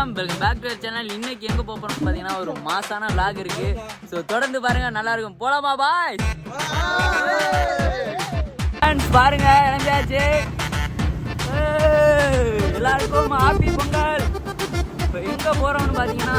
வணக்கம், welcome back to channel. இன்னைக்கு எங்க போறோம் பாத்தீங்கன்னா ஒரு மாசான vlog இருக்கு. ஸோ தொடர்ந்து பாருங்க, நல்லா இருக்கும். போலாமா பாய்? பாருங்க, இறங்கியாச்சு. எல்லாருக்கும் ஹாப்பி பொங்கல். இப்போ எங்க போறோம்னு பாத்தீங்கன்னா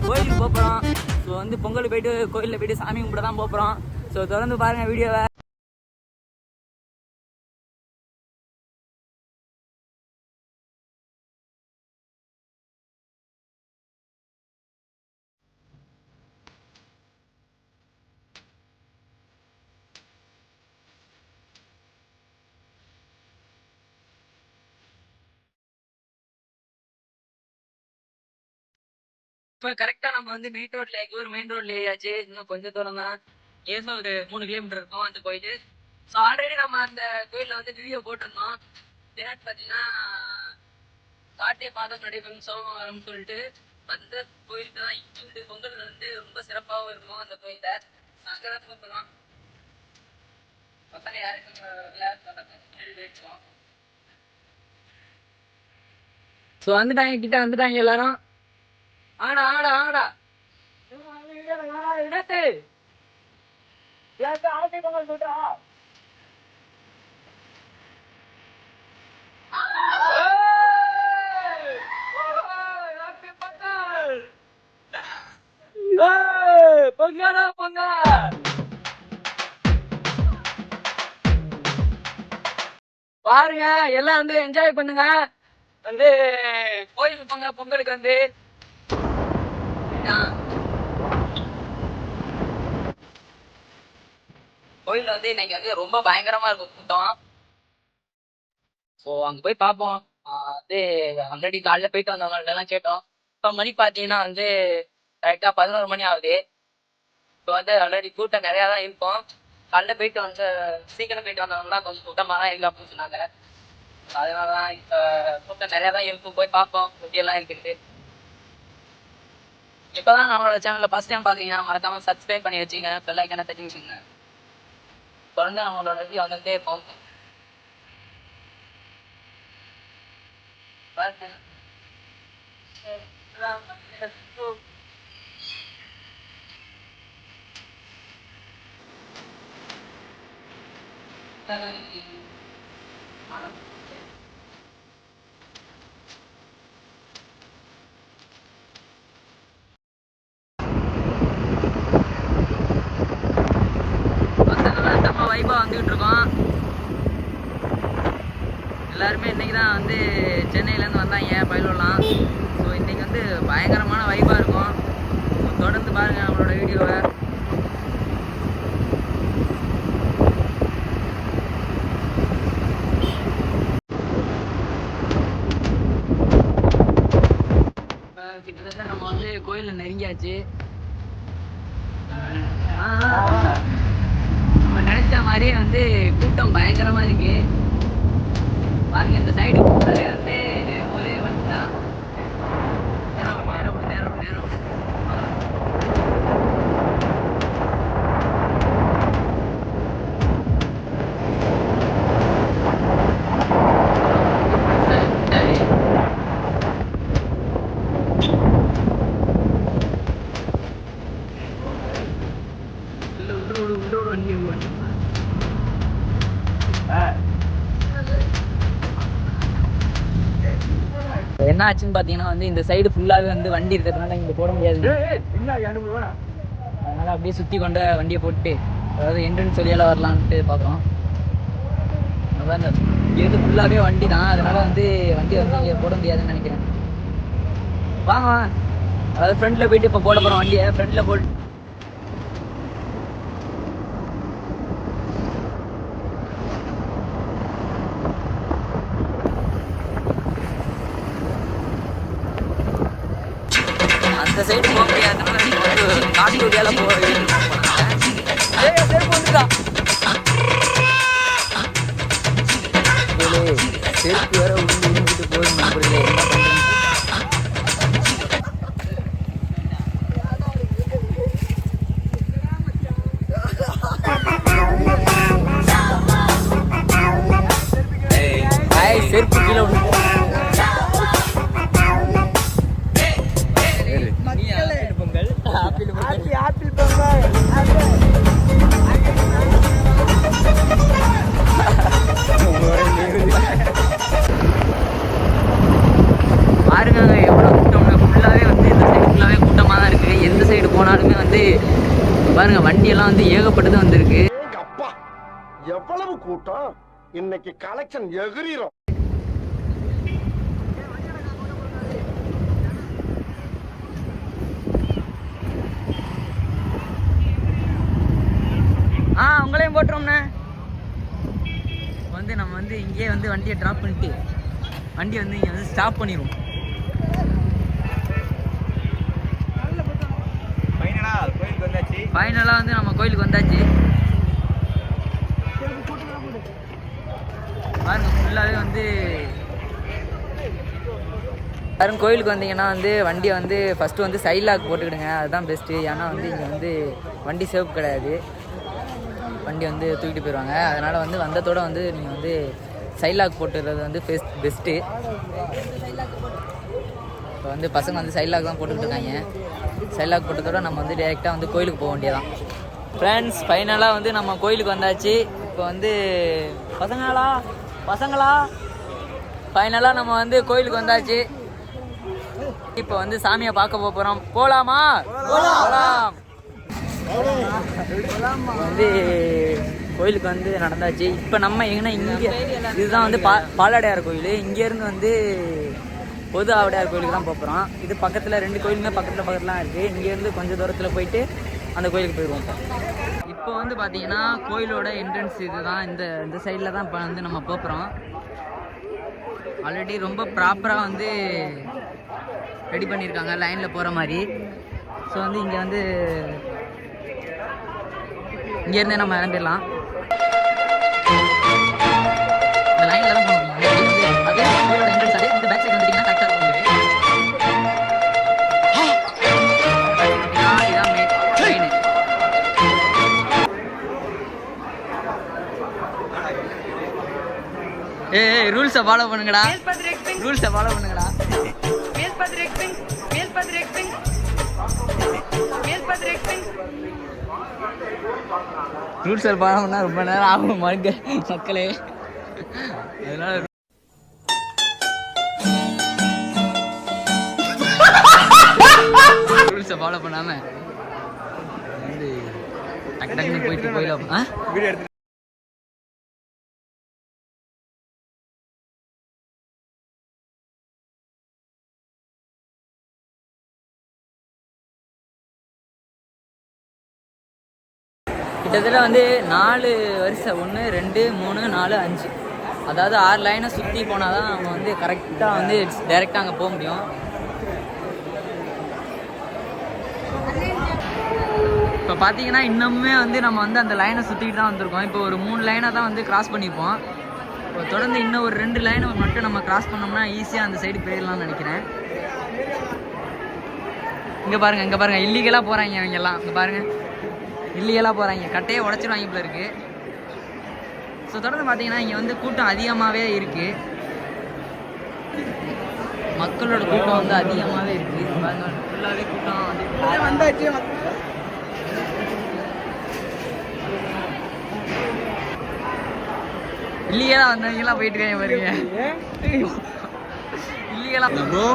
கோயிலுக்கு போறோம். ஸோ பொங்கல் போயிட்டு கோயிலில் போயிட்டு சாமி கும்பிட தான் போறோம். ஸோ தொடர்ந்து பாருங்க வீடியோவை. இப்போ கரெக்டாக நம்ம மெயின் ரோட்ல ஒரு மெயின் ரோட்ல ஏறியாச்சு. இன்னும் கொஞ்சம் தூரம் தான், ஏதோ ஒரு 3 கிலோமீட்டர் இருக்கும் அந்த கோயில். ஸோ ஆல்ரெடி நம்ம அந்த கோயிலில் வீடியோ போட்டிருந்தோம். என்னன்னு பார்த்தீங்கன்னா காட்டே பாதம் நடைபெறும் சோமவாரம்னு சொல்லிட்டு அந்த கோயிலுக்கு தான் இந்த பொங்கல் ரொம்ப சிறப்பாகவும் இருக்கும். அந்த கோயிலை அங்கே தான் போகலாம். பக்கம் யாருக்கும் வச்சுக்கோம். ஸோ வந்துட்டாங்க, கிட்ட வந்துட்டாங்க எல்லாரும். ஆடா ஆடா ஆடா இடத்து ஆட்சி பொங்கல் சொல்றா. பொங்கலா பொங்கல் பாருங்க, எல்லாம் என்ஜாய் பண்ணுங்க. கோயிலுக்கு போங்க. பொங்கலுக்கு கோயில்ல இன்னைக்கு ரொம்ப பயங்கரமா இருக்கும் கூட்டம். ஸோ அங்க போய் பார்ப்போம். ஆல்ரெடி காலைல போயிட்டு வந்தவங்கள்ட்ட எல்லாம் கேட்டோம். இப்போ மணி பார்த்தீங்கன்னா கரெக்டாக 11 மணி ஆகுது. இப்போ ஆல்ரெடி கூட்டம் நிறையா தான் இருக்கும். காலைல போயிட்டு சீக்கிரம் போயிட்டு வந்தவங்கலாம் கொஞ்சம் கூட்டமாக தான் இருக்கு அப்படின்னு சொன்னாங்க. அதனால தான் இப்போ கூட்டம் நிறையா தான் இருக்கும். போய் பார்ப்போம் எப்படியெல்லாம் இருக்குது. இப்போதான் நம்மளோட சேனலில் ஃபர்ஸ்ட் டைம் பார்த்தீங்கன்னா மறக்காம சப்ஸ்கிரைப் பண்ணி வச்சுங்க, பெல் ஐக்கானை தட்டி வச்சுங்க. தொடர்ந்து நம்மளோட வீடியோ வந்துட்டே இருப்போம். வைபா வந்துகிட்டு இருக்கோம். எல்லாருமே இன்னைக்கு தான் சென்னையிலேருந்து வந்தாங்க பயிலூர்லாம். ஸோ இன்னைக்கு பயங்கரமான வைபாக இருக்கும். தொடர்ந்து பாருங்கள் நம்மளோட வீடியோவை. கிட்டத்தட்ட நம்ம கோயிலில் நெருங்கியாச்சு. நம்ம நினைச்ச மாதிரியே கூட்டம் பயங்கரமா இருக்கு. பாருங்க, இந்த சைடு ஒரே வண்டி தான். நேரம் என்ன ஆச்சுன்னு பார்த்தீங்கன்னா இந்த சைடு ஃபுல்லாகவே வண்டி இருக்கிறதுனால இங்கே போட முடியாது. அதனால் அப்படியே சுற்றி கொண்ட வண்டியை போட்டு, அதாவது என்ட்ரன்ஸ் வழியெல்லாம் வரலான்ட்டு பார்க்குறோம். அதான் இங்கேருந்து ஃபுல்லாகவே வண்டி தான். அதனால் வண்டி இங்கே போட முடியாதுன்னு நினைக்கிறேன். வாங்க, அதாவது ஃப்ரண்ட்டில் போயிட்டு இப்போ போட போகிறோம் வண்டியை. ஃப்ரண்ட்டில் போட்டு அந்த சைடு போக முடியாதுன்னா காட்டு வழியால செருப்பு வந்துட்டா. செருப்பு வேற உழுந்துட்டு போய் நண்பர்களே, என்ன பண்றீங்க? செருப்பு கீழே வந்து பாருங்க வண்டியெல்லாம் வந்து ஏகப்பட்டது வந்திருக்கு. அப்பா எவ்வளவு கூட்டம் இன்னைக்கு கலெக்ஷன் எகிரிரும். உங்களையும் போட்டுருவோம்ண்ணே. வந்து நம்ம வந்து இங்கேயே வந்து வண்டியை ட்ராப் பண்ணிட்டு வண்டியை வந்து இங்கே வந்து ஸ்டாப் பண்ணிடுவோம். ஃபைனலாக வந்து நம்ம கோயிலுக்கு வந்தாச்சு. பாருங்க ஃபுல்லாகவே வந்து யாரும் கோயிலுக்கு வந்தீங்கன்னா வந்து வண்டியை வந்து ஃபஸ்ட்டு வந்து சைட் லாக் போட்டுக்கிடுங்க, அதுதான் பெஸ்ட்டு. ஏன்னா வந்து இங்கே வந்து வண்டி சேஃப் கிடையாது, வண்டி வந்து தூக்கிட்டு போயிடுவாங்க. அதனால் வந்து வந்ததோடு வந்து நீங்கள் வந்து சைட் லாக் போட்டுறது வந்து பெஸ்ட்டு. இப்போ வந்து பசங்க வந்து சைட் லாக் தான் போட்டுக்கிட்டு இருக்காங்க. சைட் லாக் போட்டதோட நம்ம வந்து டேரெக்டாக வந்து கோயிலுக்கு போக வேண்டியதான். ஃப்ரெண்ட்ஸ் ஃபைனலாக வந்து நம்ம கோயிலுக்கு வந்தாச்சு. இப்போ வந்து பசங்களா ஃபைனலாக நம்ம வந்து கோயிலுக்கு வந்தாச்சு. இப்போ வந்து சாமியை பார்க்க போகிறோம். போகலாமா? போகலாம். வந்து கோயிலுக்கு வந்து நடந்தாச்சு. இப்போ நம்ம எங்கன்னா இங்கே இதுதான் வந்து பாலாடையார் கோயில். இங்கேருந்து வந்து பொது ஆவடையார் கோயிலுக்கு தான் போகிறோம். இது பக்கத்தில் 2 கோயிலுமே பக்கத்துலாம் இருக்குது. இங்கேருந்து கொஞ்சம் தூரத்தில் போயிட்டு அந்த கோயிலுக்கு போயிடுவோம். இப்போ வந்து பார்த்தீங்கன்னா கோயிலோட என்ட்ரன்ஸ் இதுதான். இந்த சைடில் தான் இப்போ வந்து நம்ம போகிறோம். ஆல்ரெடி ரொம்ப ப்ராப்பராக வந்து ரெடி பண்ணியிருக்காங்க லைனில் போகிற மாதிரி. ஸோ வந்து இங்கே வந்து இங்கேருந்தே நம்ம இறந்துடலாம். இந்த லைனில் தான் போகணும். அதே கோயிலோட என்ட்ரன்ஸ் அதே இந்த பேக் சைடு வந்துட்டிங்கன்னா கரெக்டாக இருக்கும். இதான் மெயின். ஏய் ரூல்ஸை ஃபாலோ பண்ணுங்கடா, ரூல்ஸை ஃபாலோ பண்ணுங்கடா. ரூல்ஸை ஃபாலோ பண்ணால் ரொம்ப நேரம் ஆகும் மக்களே. அதனால ரூல்ஸை ஃபாலோ பண்ணாமல் வந்து டக்கு டக்குன்னு போயிட்டு போயிடலாம். கிட்டத்தட்ட வந்து 4 வரிசை 1 2 3 4 5 அதாவது 6 லைனை சுற்றி போனால் தான் நம்ம வந்து கரெக்டாக வந்து டைரெக்டாக அங்கே போக முடியும். இப்போ பார்த்தீங்கன்னா இன்னுமே வந்து நம்ம வந்து அந்த லைனை சுற்றிக்கிட்டு தான் வந்திருக்கோம். இப்போ ஒரு 3 லைனை தான் வந்து கிராஸ் பண்ணியிருப்போம். இப்போ தொடர்ந்து இன்னும் ஒரு 2 லைனை மட்டும் நம்ம கிராஸ் பண்ணோம்னா ஈஸியாக அந்த சைடு போயிடலாம்னு நினைக்கிறேன். இங்கே பாருங்கள் இல்லீகலாக போகிறாங்க அவங்கெல்லாம். இங்கே பாருங்கள் இல்லீகலாக போகிறாங்க, கட்டையே உடச்சிடுவாங்க போல இருக்குது. ஸோ தொடர்ந்து பார்த்தீங்கன்னா இங்கே வந்து கூட்டம் அதிகமாகவே இருக்குது. மக்களோட கூட்டம் வந்து அதிகமாகவே இருக்குது. ஃபுல்லாகவே கூட்டம் வந்தாச்சு. இல்லீகலாக வந்தவங்கலாம் போயிட்டு இருக்காங்க பாருங்க. இல்லீகலாக ப்ரோ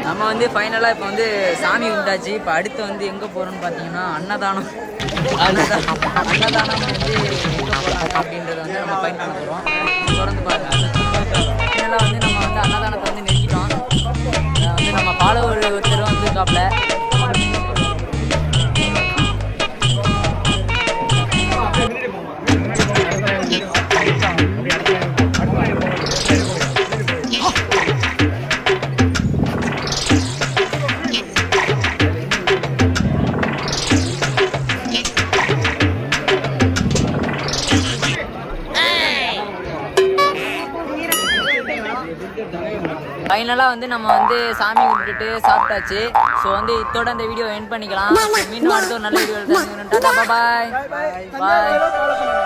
நம்ம வந்து ஃபைனலாக இப்போ வந்து சாமி கும்பிட்டாச்சு. இப்போ அடுத்து வந்து எங்கே போகிறோம்னு பார்த்தீங்கன்னா அன்னதானம் வந்து எங்கே போகிறாங்க அப்படின்றத வந்து நம்ம ஃபைன் பண்ண போகிறோம். தொடர்ந்து பாருங்கள். ஃபைனலாக வந்து நம்ம வந்து அன்னதானத்தை வந்து நெருங்கிட்டோம். வந்து நம்ம ஃபாலோவர் ஒருத்தர் வந்து இருக்காப்புல. ஃபைனலாக வந்து நம்ம வந்து சாமி கும்பிட்டுட்டு சாப்பிட்டாச்சு. ஸோ வந்து இதோட அந்த வீடியோ எண்ட் பண்ணிக்கலாம். மீண்டும் அடுத்த ஒரு நல்ல வீடியோ. டாடா பாய் பாய்.